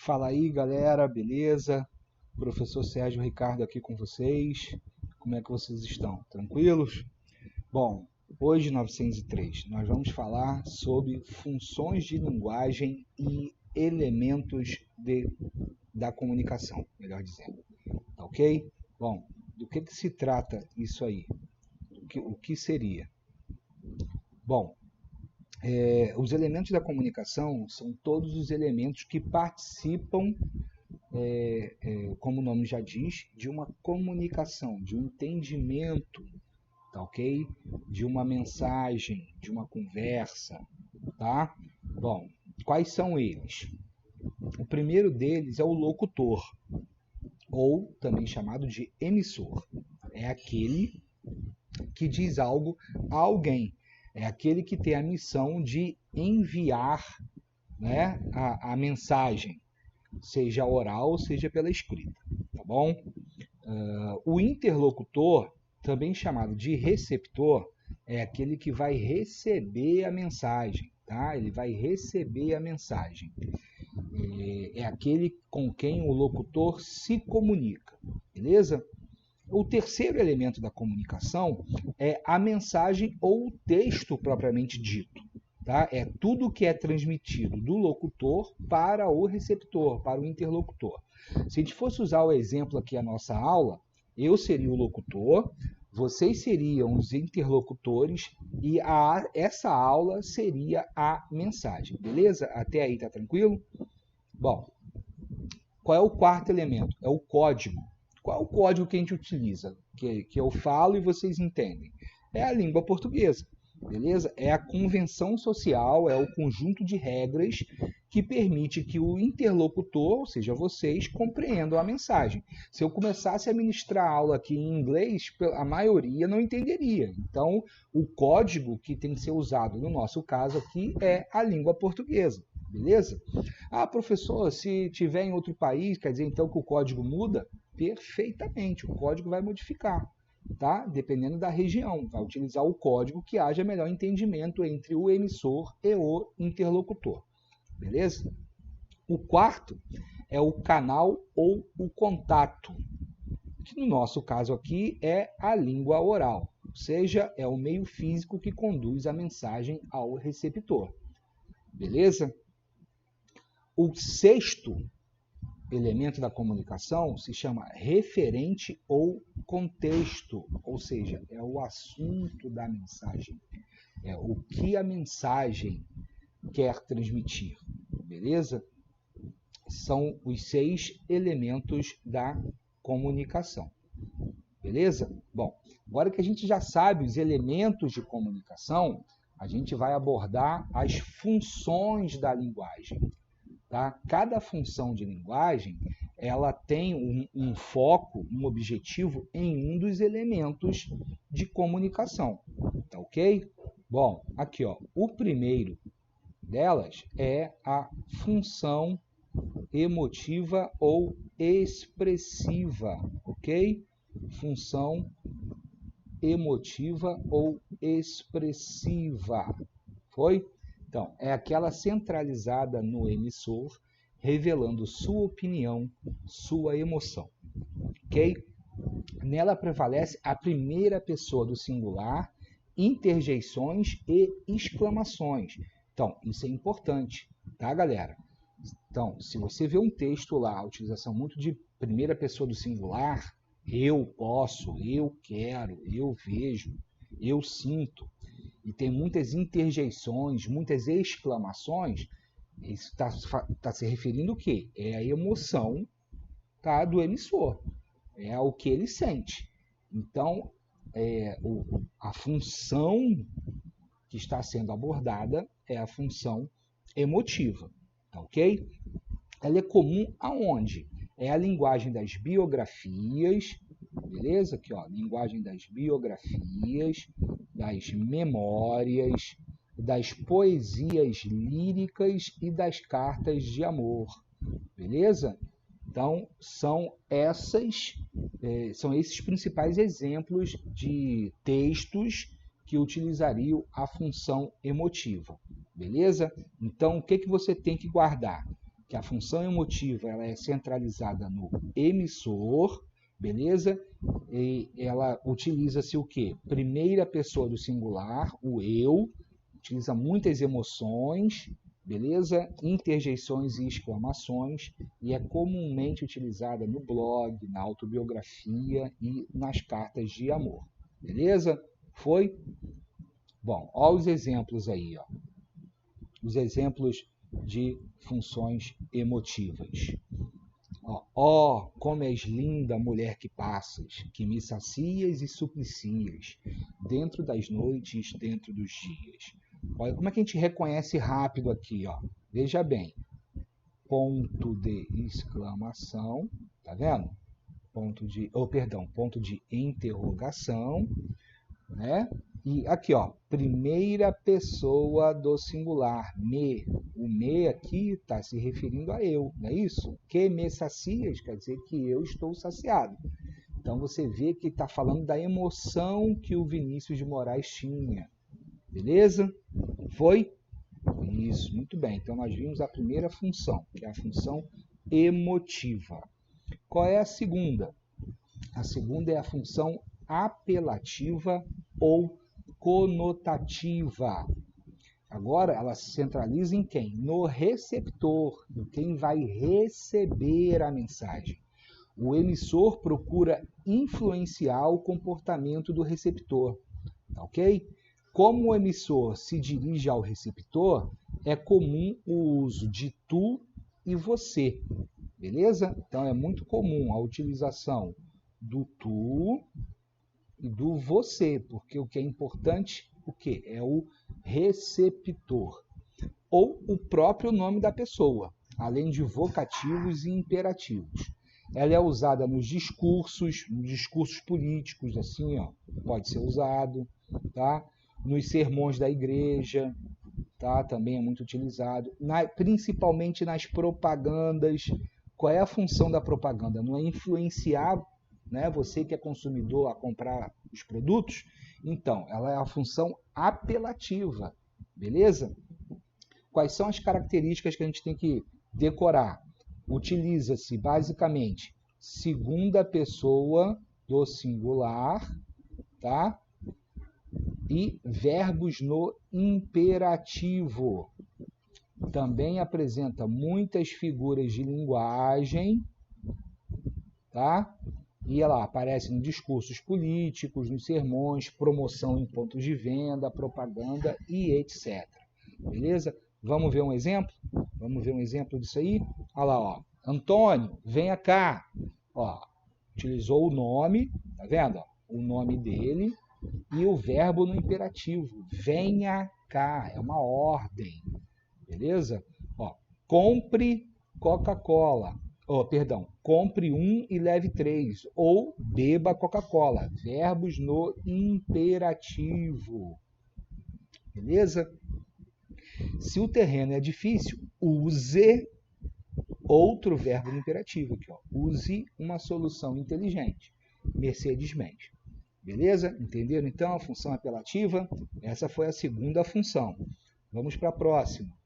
Fala aí, galera, beleza? Professor Sérgio Ricardo aqui com vocês. Como é que vocês estão? Tranquilos? Bom, hoje, 903, nós vamos falar sobre funções de linguagem e elementos da comunicação, melhor dizendo. Tá ok? Bom, do que se trata isso aí? O que seria? Bom, os elementos da comunicação são todos os elementos que participam, como o nome já diz, de uma comunicação, de um entendimento, tá ok? De uma mensagem, de uma conversa, tá? Bom, quais são eles? O primeiro deles é o locutor, ou também chamado de emissor. É aquele que diz algo a alguém. É aquele que tem a missão de enviar, né, a mensagem, seja oral, seja pela escrita, tá bom? O interlocutor, também chamado de receptor, é aquele que vai receber a mensagem, tá? Ele vai receber a mensagem. É aquele com quem o locutor se comunica, beleza? O terceiro elemento da comunicação é a mensagem ou o texto propriamente dito. Tá? É tudo que é transmitido do locutor para o receptor, para o interlocutor. Se a gente fosse usar o exemplo aqui a nossa aula, eu seria o locutor, vocês seriam os interlocutores e essa aula seria a mensagem. Beleza? Até aí tá tranquilo? Bom, qual é o quarto elemento? É o código. Qual é o código que a gente utiliza? Que eu falo e vocês entendem? É a língua portuguesa, beleza? É a convenção social, é o conjunto de regras que permite que o interlocutor, ou seja, vocês, compreendam a mensagem. Se eu começasse a ministrar aula aqui em inglês, a maioria não entenderia. Então, o código que tem que ser usado, no nosso caso aqui, é a língua portuguesa. Beleza? Ah, professor, se tiver em outro país, quer dizer então que o código muda? Perfeitamente, o código vai modificar, tá? Dependendo da região, vai utilizar o código que haja melhor entendimento entre o emissor e o interlocutor, beleza? O quarto é o canal ou o contato, que no nosso caso aqui é a língua oral, ou seja, é o meio físico que conduz a mensagem ao receptor, beleza? O sexto elemento da comunicação se chama referente ou contexto, ou seja, é o assunto da mensagem, é o que a mensagem quer transmitir, beleza? São os 6 elementos da comunicação, beleza? Bom, agora que a gente já sabe os elementos de comunicação, a gente vai abordar as funções da linguagem. Tá? Cada função de linguagem ela tem um foco, um objetivo em um dos elementos de comunicação. Tá ok? Bom, aqui ó, o primeiro delas é a função emotiva ou expressiva, ok? Função emotiva ou expressiva. Foi? Então, é aquela centralizada no emissor, revelando sua opinião, sua emoção. Ok? Nela prevalece a primeira pessoa do singular, interjeições e exclamações. Então, isso é importante, tá, galera? Então, se você vê um texto lá, a utilização muito de primeira pessoa do singular, eu posso, eu quero, eu vejo, eu sinto, e tem muitas interjeições, muitas exclamações, isso está se referindo o quê? É a emoção, tá, do emissor, é o que ele sente. Então, a função que está sendo abordada é a função emotiva, tá ok? Ela é comum aonde? É a linguagem das biografias, beleza? Aqui, ó, linguagem das biografias, das memórias, das poesias líricas e das cartas de amor, beleza? Então, são esses principais exemplos de textos que utilizariam a função emotiva, beleza? Então, o que você tem que guardar? que a função emotiva ela é centralizada no emissor, beleza? E ela utiliza-se o quê? Primeira pessoa do singular, o eu, utiliza muitas emoções, beleza? Interjeições e exclamações, e é comumente utilizada no blog, na autobiografia e nas cartas de amor, beleza? Foi? Bom, olha os exemplos aí, ó. Os exemplos de funções emotivas. Ó, como és linda, mulher que passas, que me sacias e suplicias, dentro das noites, dentro dos dias. Olha como é que a gente reconhece rápido aqui, ó. Veja bem, ponto de exclamação, tá vendo? Ponto de interrogação, né? E aqui, ó, primeira pessoa do singular, me. O me aqui está se referindo a eu, não é isso? Que me sacias quer dizer que eu estou saciado. Então você vê que está falando da emoção que o Vinícius de Moraes tinha. Beleza? Foi? Isso, muito bem. Então nós vimos a primeira função, que é a função emotiva. Qual é a segunda? A segunda é a função apelativa ou conotativa. Agora, ela se centraliza em quem? No receptor, em quem vai receber a mensagem. O emissor procura influenciar o comportamento do receptor, tá ok? Como o emissor se dirige ao receptor, é comum o uso de tu e você, beleza? Então, é muito comum a utilização do tu e do você, porque o que é importante, o quê? É o receptor, ou o próprio nome da pessoa, além de vocativos e imperativos. Ela é usada nos discursos políticos, assim, ó, pode ser usado, tá? Nos sermões da igreja, tá? Também é muito utilizado, principalmente nas propagandas. Qual é a função da propaganda? Não é influenciar, né, você que é consumidor a comprar os produtos? Então, ela é a função apelativa, beleza? Quais são as características que a gente tem que decorar? Utiliza-se basicamente segunda pessoa do singular, tá? E verbos no imperativo. Também apresenta muitas figuras de linguagem, tá? E ela aparece em discursos políticos, nos sermões, promoção em pontos de venda, propaganda e etc. Beleza? Vamos ver um exemplo? Vamos ver um exemplo disso aí? Olha lá, ó. Antônio, venha cá. Ó, utilizou o nome, tá vendo? Ó, o nome dele e o verbo no imperativo. Venha cá, é uma ordem. Beleza? Ó, compre Coca-Cola. Compre 1 e leve 3. Ou beba Coca-Cola. Verbos no imperativo. Beleza? Se o terreno é difícil, use outro verbo no imperativo. Aqui, ó. Use uma solução inteligente. Mercedes-Benz. Beleza? Entenderam então a função apelativa? Essa foi a segunda função. Vamos para a próxima.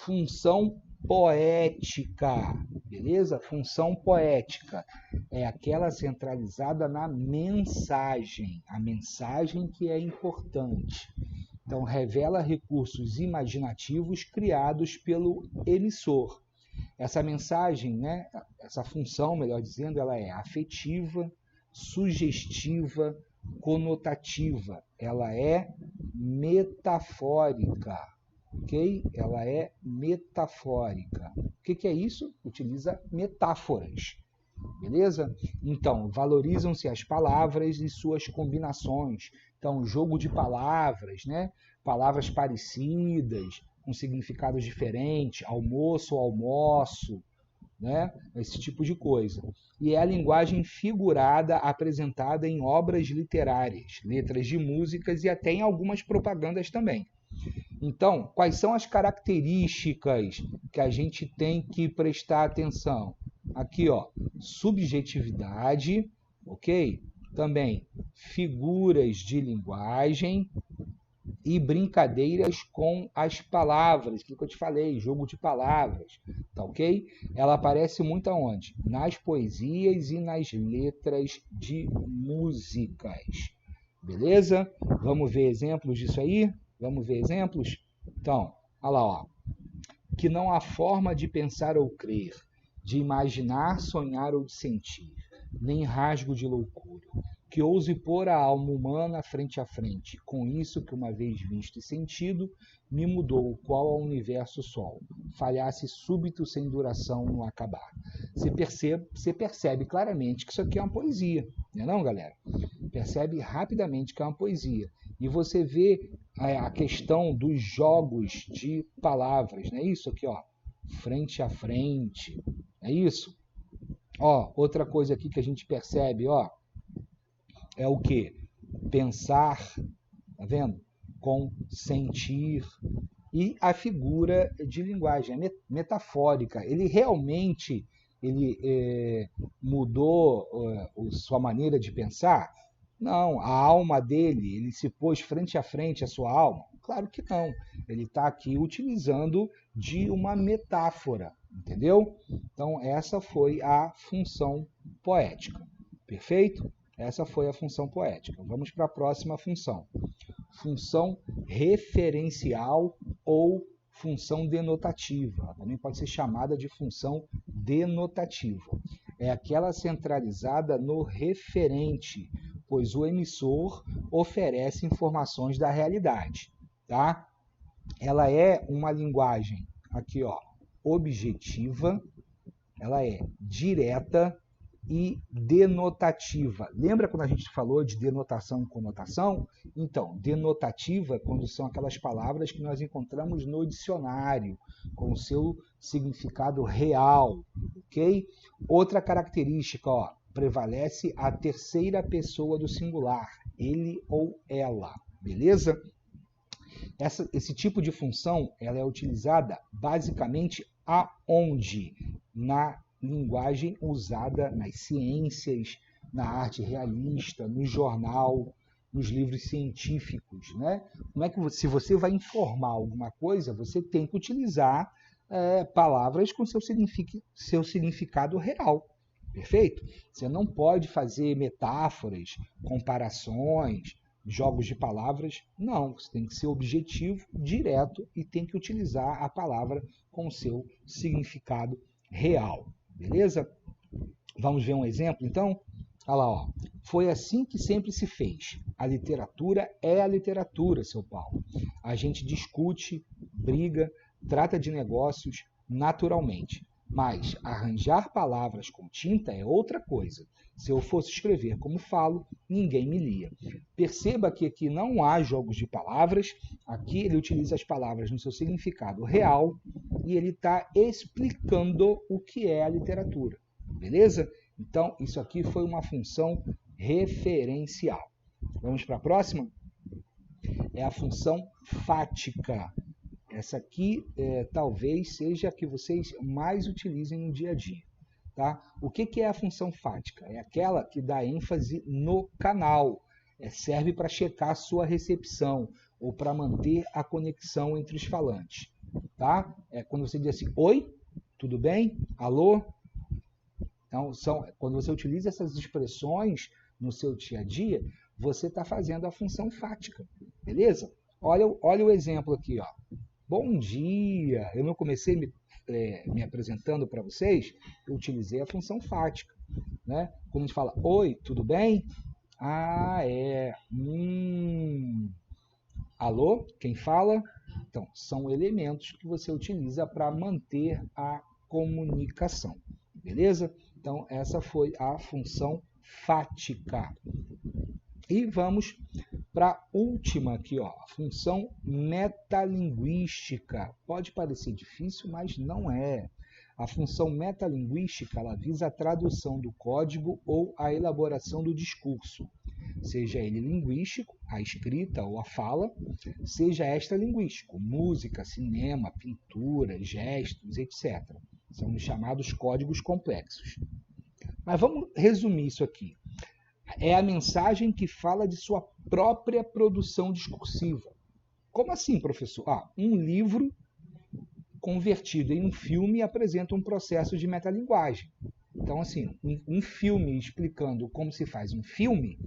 Função poética, beleza? Função poética é aquela centralizada na mensagem, a mensagem que é importante. Então, revela recursos imaginativos criados pelo emissor. Essa mensagem, né, essa função, melhor dizendo, ela é afetiva, sugestiva, conotativa, ela é metafórica. Ok? Ela é metafórica. O que é isso? Utiliza metáforas. Beleza? Então, valorizam-se as palavras e suas combinações. Então, jogo de palavras, né? Palavras parecidas, com significados diferentes, almoço, almoço, né? Esse tipo de coisa. E é a linguagem figurada apresentada em obras literárias, letras de músicas e até em algumas propagandas também. Então, quais são as características que a gente tem que prestar atenção? Aqui, ó, subjetividade, ok? Também figuras de linguagem, e brincadeiras com as palavras, que eu te falei, jogo de palavras, tá ok? Ela aparece muito aonde? Nas poesias e nas letras de músicas, beleza? Vamos ver exemplos disso aí? Vamos ver exemplos? Então, olha lá, ó. Que não há forma de pensar ou crer, de imaginar, sonhar ou de sentir, nem rasgo de loucura, que ouse pôr a alma humana frente a frente, com isso que uma vez visto e sentido, me mudou, qual ao universo sol, falhasse súbito sem duração no acabar. Você percebe claramente que isso aqui é uma poesia, não é não, galera? Percebe rapidamente que é uma poesia. E você vê a questão dos jogos de palavras, não é isso aqui, ó? Frente a frente, é isso? Ó, outra coisa aqui que a gente percebe, ó, é o que? Pensar, tá vendo? Com sentir. E a figura de linguagem metafórica. Ele realmente mudou sua maneira de pensar? Não. A alma dele, ele se pôs frente a frente à sua alma? Claro que não. Ele está aqui utilizando de uma metáfora, entendeu? Então, essa foi a função poética. Perfeito? Essa foi a função poética. Vamos para a próxima função. Função referencial ou função denotativa. Também pode ser chamada de função denotativa. É aquela centralizada no referente, pois o emissor oferece informações da realidade, tá? Ela é uma linguagem aqui, ó, objetiva, ela é direta e denotativa. Lembra quando a gente falou de denotação e conotação? Então, denotativa é quando são aquelas palavras que nós encontramos no dicionário, com o seu significado real, ok? Outra característica, ó, prevalece a terceira pessoa do singular, ele ou ela, beleza? Esse tipo de função ela é utilizada basicamente aonde? Na linguagem usada nas ciências, na arte realista, no jornal, nos livros científicos, né? Como é que se você vai informar alguma coisa, você tem que utilizar palavras com seu significado real, perfeito? Você não pode fazer metáforas, comparações, jogos de palavras, não. Você tem que ser objetivo, direto e tem que utilizar a palavra com o seu significado real. Beleza? Vamos ver um exemplo, então? Olha lá, ó. Foi assim que sempre se fez. A literatura é a literatura, seu Paulo. A gente discute, briga, trata de negócios naturalmente. Mas arranjar palavras com tinta é outra coisa. Se eu fosse escrever como falo, ninguém me lia. Perceba que aqui não há jogos de palavras. Aqui ele utiliza as palavras no seu significado real e ele está explicando o que é a literatura. Beleza? Então, isso aqui foi uma função referencial. Vamos para a próxima? É a função fática. Essa aqui talvez seja a que vocês mais utilizem no dia a dia. Tá? O que é a função fática? É aquela que dá ênfase no canal. Serve para checar a sua recepção ou para manter a conexão entre os falantes. Tá? É quando você diz assim, oi, tudo bem? Alô? Então, quando você utiliza essas expressões no seu dia a dia, você está fazendo a função fática, beleza? Olha o exemplo aqui, ó. Bom dia! Eu não comecei me apresentando para vocês, eu utilizei a função fática, né? Quando a gente fala, oi, tudo bem? Ah, é. Alô, quem fala? Então, são elementos que você utiliza para manter a comunicação, beleza? Então, essa foi a função fática. E vamos para a última aqui, ó, a função metalinguística. Pode parecer difícil, mas não é. A função metalinguística ela visa a tradução do código ou a elaboração do discurso, seja ele linguístico, a escrita ou a fala, seja extralinguístico, música, cinema, pintura, gestos, etc. São os chamados códigos complexos. Mas vamos resumir isso aqui. É a mensagem que fala de sua própria produção discursiva. Como assim, professor? Um livro convertido em um filme apresenta um processo de metalinguagem. Então, assim, um filme explicando como se faz um filme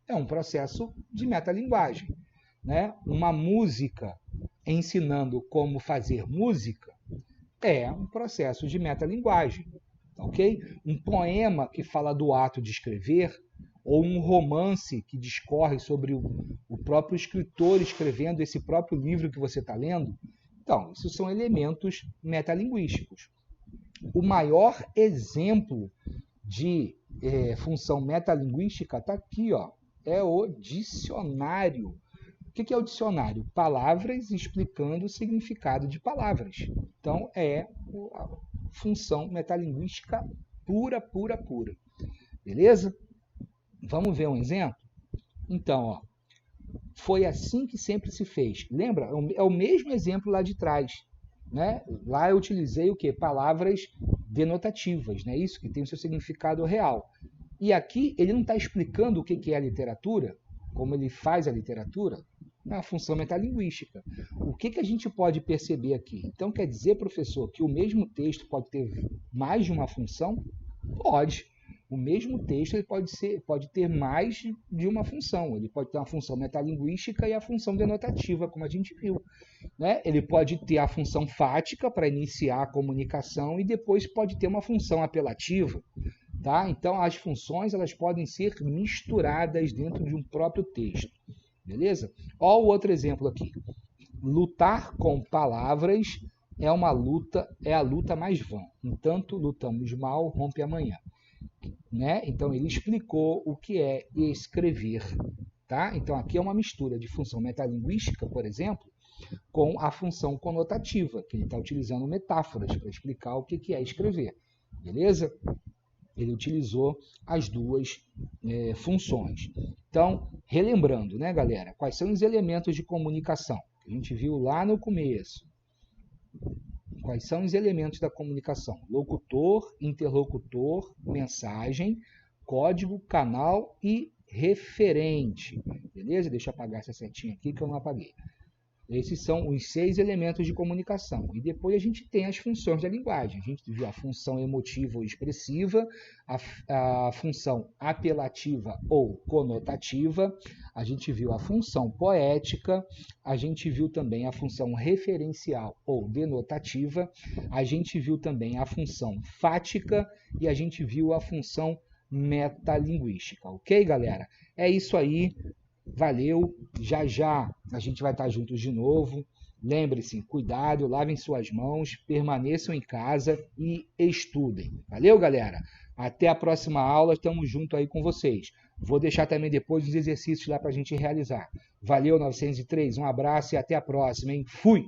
é um processo de metalinguagem, né? Uma música ensinando como fazer música é um processo de metalinguagem, ok? Um poema que fala do ato de escrever ou um romance que discorre sobre o próprio escritor escrevendo esse próprio livro que você está lendo. Então, isso são elementos metalinguísticos. O maior exemplo de função metalinguística está aqui, ó, é o dicionário. O que é o dicionário? Palavras explicando o significado de palavras. Então, é a função metalinguística pura, pura, pura. Beleza? Vamos ver um exemplo? Então, ó, foi assim que sempre se fez. Lembra? É o mesmo exemplo lá de trás. Né? Lá eu utilizei o quê? Palavras denotativas, né? Isso que tem o seu significado real. E aqui ele não está explicando o que é a literatura, como ele faz a literatura, na função metalinguística. O que a gente pode perceber aqui? Então quer dizer, professor, que o mesmo texto pode ter mais de uma função? Pode. O mesmo texto ele pode ter mais de uma função. Ele pode ter uma função metalinguística e a função denotativa, como a gente viu. Né? Ele pode ter a função fática para iniciar a comunicação e depois pode ter uma função apelativa. Tá? Então, as funções elas podem ser misturadas dentro de um próprio texto. Beleza? Olha o outro exemplo aqui. Lutar com palavras é a luta mais vã. Entanto, lutamos mal, rompe amanhã. Né? Então, ele explicou o que é escrever. Tá? Então, aqui é uma mistura de função metalinguística, por exemplo, com a função conotativa, que ele está utilizando metáforas para explicar o que é escrever. Beleza? Ele utilizou as duas funções. Então, relembrando, né, galera? Quais são os elementos de comunicação? Que a gente viu lá no começo. Quais são os elementos da comunicação? Locutor, interlocutor, mensagem, código, canal e referente. Beleza? Deixa eu apagar essa setinha aqui que eu não apaguei. Esses são os 6 elementos de comunicação. E depois a gente tem as funções da linguagem. A gente viu a função emotiva ou expressiva, a função apelativa ou conotativa, a gente viu a função poética, a gente viu também a função referencial ou denotativa, a gente viu também a função fática e a gente viu a função metalinguística. Ok, galera? É isso aí. Valeu, já já a gente vai estar juntos de novo. Lembre-se, cuidado, lavem suas mãos, permaneçam em casa e estudem. Valeu, galera? Até a próxima aula, estamos juntos aí com vocês. Vou deixar também depois os exercícios lá para a gente realizar. Valeu, 903, um abraço e até a próxima, hein? Fui!